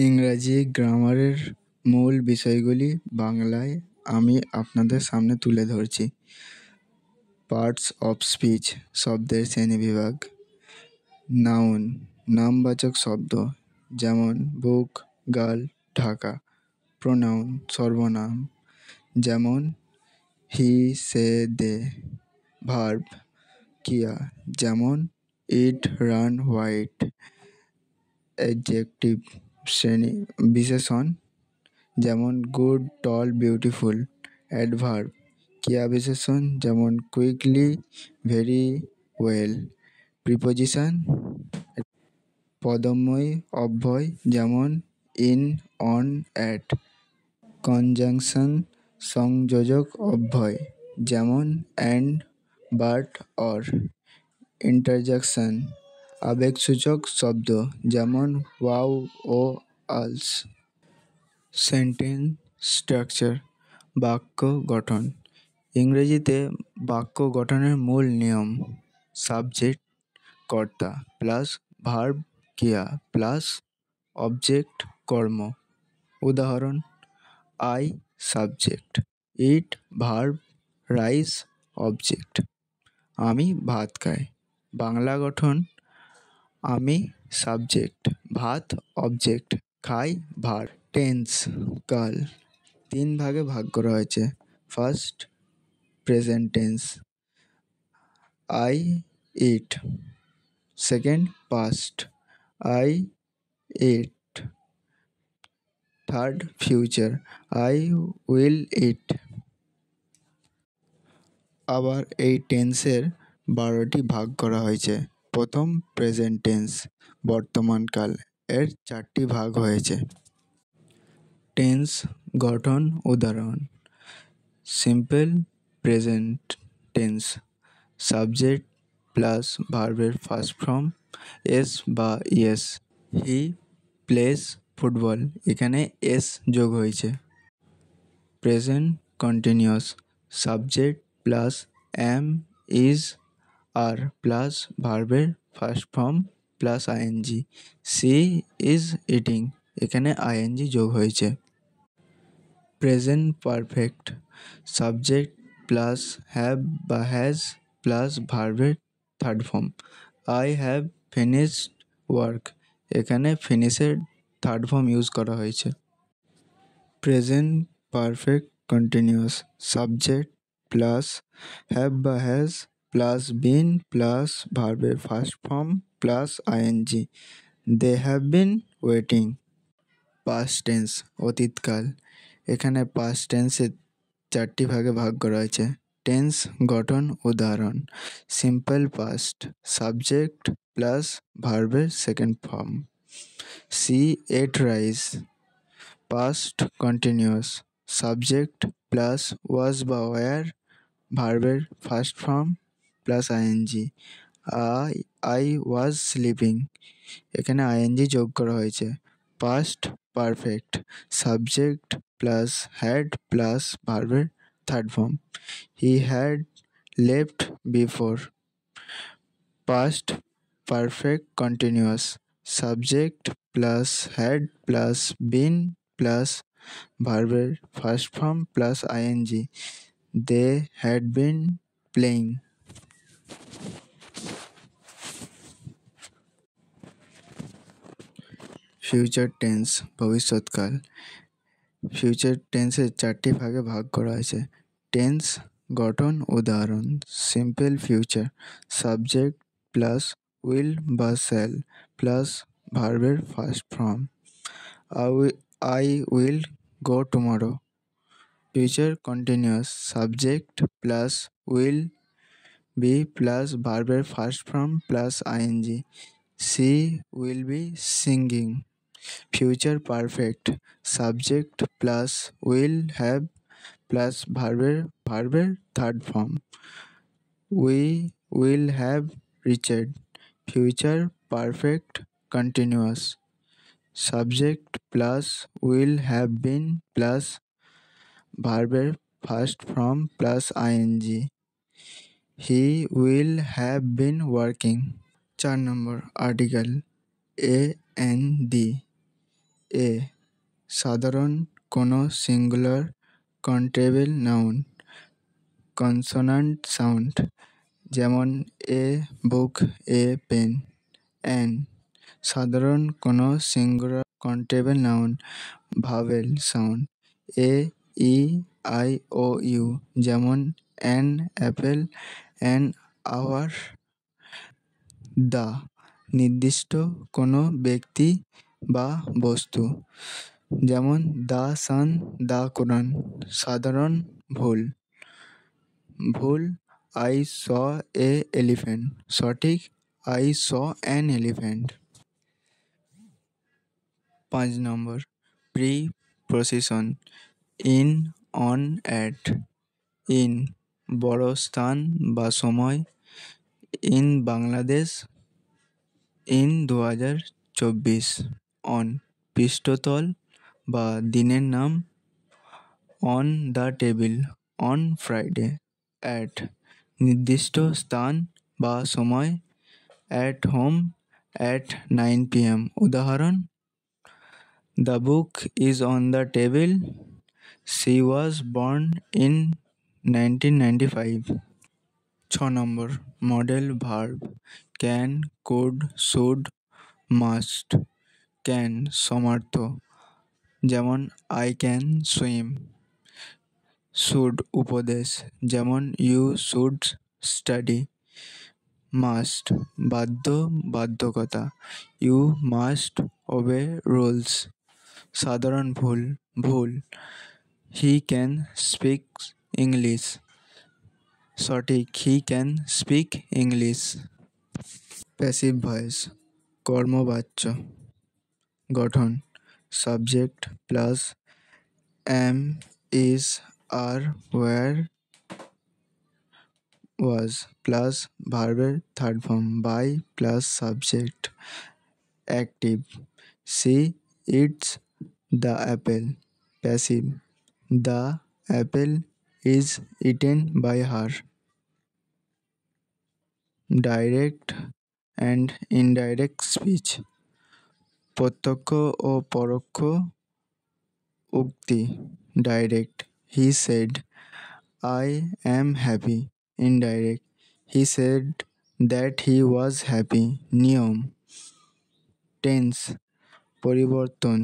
ইংরাজি গ্রামারের মূল বিষয়গুলি বাংলায় আমি আপনাদের সামনে তুলে ধরছি। পার্টস অফ স্পিচ, শব্দের শ্রেণীবিভাগ। নাউন, নামবাচক শব্দ, যেমন বুক, গার্ল, ঢাকা। প্রোনাউন, সর্বনাম, যেমন হি, সে, দে। ভার্ব, ক্রিয়া, যেমন ইট, রান, হোয়াইট। অ্যাডজেক্টিভ, শ্রেণী বিশেষণ, যেমন গুড, টল, বিউটিফুল। অ্যাডভার্ব, ক্রিয়া বিশেষণ, যেমন কুইকলি, ভেরি ওয়েল। প্রিপোজিশন, পদময় অব্যয়, যেমন ইন, অন, অ্যাট। কনজাংশন, সংযোজক অব্যয়, যেমন অ্যান্ড, বাট, অর। ইন্টারজেকশন, আবেগসূচক শব্দ, যেমন ওয়াও ও আলস। সেন্টেন্স স্ট্রাকচার, বাক্য গঠন। ইংরেজিতে বাক্য গঠনের মূল নিয়ম: সাবজেক্ট কর্তা প্লাস ভার্ব ক্রিয়া প্লাস অবজেক্ট কর্ম। উদাহরণ: I subject, it verb, rice object. আমি ভাত খাই। বাংলা গঠন: আমি সাবজেক্ট, ভাত অবজেক্ট, খাই ভার্ব। টেন্স কাল 3 ভাগে ভাগ করা হয়েছে। First, present tense, I eat. Second, past, I eat. Third, future, I will eat. আবার এই টেন্সের 12টি ভাগ করা হয়েছে। প্রথম, প্রেজেন্ট টেন্স, বর্তমানকাল, এর 4টি ভাগ হয়েছে। টেন্স গঠন উদাহরণ: simple present tense, subject plus ভার্বের ফার্স্ট ফর্ম এস বা ইয়েস। হি প্লেস ফুটবল, এখানে এস যোগ হয়েছে। Present continuous, subject plus am, is, are plus ভার্বের first form plus ING. She is eating, এখানে আইএনজি যোগ হয়েছে। Present perfect, subject plus have বা হ্যাজ প্লাস ভার্বের third form. I have finished work, এখানে ফিনিশের থার্ড ফর্ম ইউজ করা হয়েছে। Present perfect continuous, subject plus have বা হ্যাজ প্লাস বিন প্লাস ভার্বের first form plus ING. They have been waiting. Past tense অতীতকাল, এখানে past টেন্সের 4টি ভাগে ভাগ করা হয়েছে। টেন্স গঠন উদাহরণ: সিম্পল পাস্ট, সাবজেক্ট প্লাস ভার্বের second form. She ate rice. Past continuous, subject plus was বা ওয়ার, ভার্বের first form plus ING. I was sleeping, এখানে আইএনজি যোগ করা হয়েছে। Past perfect, subject plus had plus ভার্বের third form. He had left before. Past perfect continuous, subject plus had plus been plus ভার্বের first form plus ING. They had been playing. Future tense ভবিষ্যৎকাল, future টেন্সের 4টি ভাগে ভাগ করা হয়েছে। Tense গঠন উদাহরণ: simple future, subject plus will বা শ্যাল প্লাস ভার্বের first form. I will go tomorrow. Future continuous, subject plus will be plus ভার্বের first form plus ING. She will be singing. Future perfect, subject plus will have plus ভার্বের third form. We will have reached. Future perfect continuous, subject plus will have been plus ভার্বের first form plus ING. He will have bin working. 4 number, article a an the, a সাধারণ কোনো singular countable noun consonant sound, যেমন a book, a pen. An সাধারণ কোনো singular countable noun vowel sound, a e i o u, যেমন an apple, an hour. The নির্দিষ্ট কোনো ব্যক্তি বা বস্তু, যেমন দা সান, দা কোরআন। সাধারণ ভুল, ভুল আই স এ এলিফ্যান্ট, সঠিক I saw an elephant. 5 number, preposition, in, on, at. In বড় স্থান বা সময়, ইন বাংলাদেশ, ইন 2024। অন পৃষ্ঠতল বা দিনের নাম, on the table, on Friday. At নির্দিষ্ট স্থান বা সময়, অ্যাট হোম, অ্যাট 9 p.m. উদাহরণ, the book is on the table, she was born in 1995। 6 number, modal verb, can, could, should, must. Can সমার্থ, যেমন আই ক্যান সুইম। শুড উপদেশ, যেমন you should study. Must বাধ্য, বাধ্যকতা, ইউ মাস্ট ওবে রুলস। সাধারণ ভুল, ভুল হি ক্যান স্পিক ইংলিশ, সঠিক he can speak English. Passive voice, কর্মবাচ্য। গঠন, subject plus am, is, are, were, was plus ভার্বের third form, by plus subject. Active, she eats the apple. Passive, the apple is eaten by her. Direct and indirect speech, প্রত্যক্ষ ও পরোক্ষ উক্তি। Direct, he said I am happy. Indirect, he said that he was happy. নিয়ম, tense পরিবর্তন,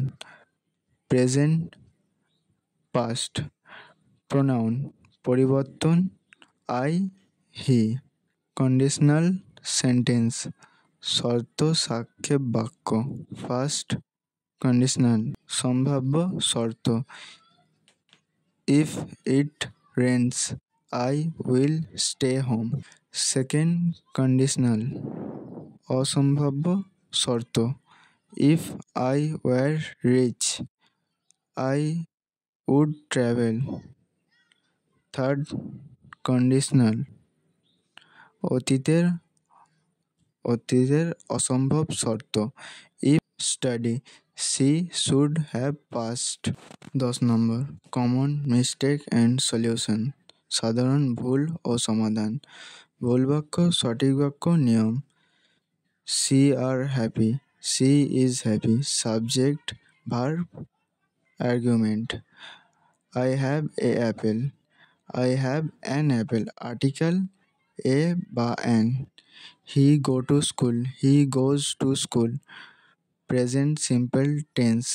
present, past. Pronoun পরিবর্তন, I, he. Conditional sentence শর্ত সাপেক্ষ বাক্য। ফার্স্ট কন্ডিশনাল সম্ভাব্য শর্ত, if it rains I will stay home. Second conditional অসম্ভাব্য শর্ত, if I were rich I would travel. Third conditional অতীতের অতীতের অসম্ভব শর্ত, if study she should have passed. 10 নম্বর, কমন মিস্টেক অ্যান্ড সলিউশন, সাধারণ ভুল ও সমাধান। ভুল বাক্য, সঠিক বাক্য, নিয়ম। She are happy, she is happy. Subject, verb, argument. I have a apple, I have an apple. Article, a বা an. He go to school, he goes to school. Present simple tense.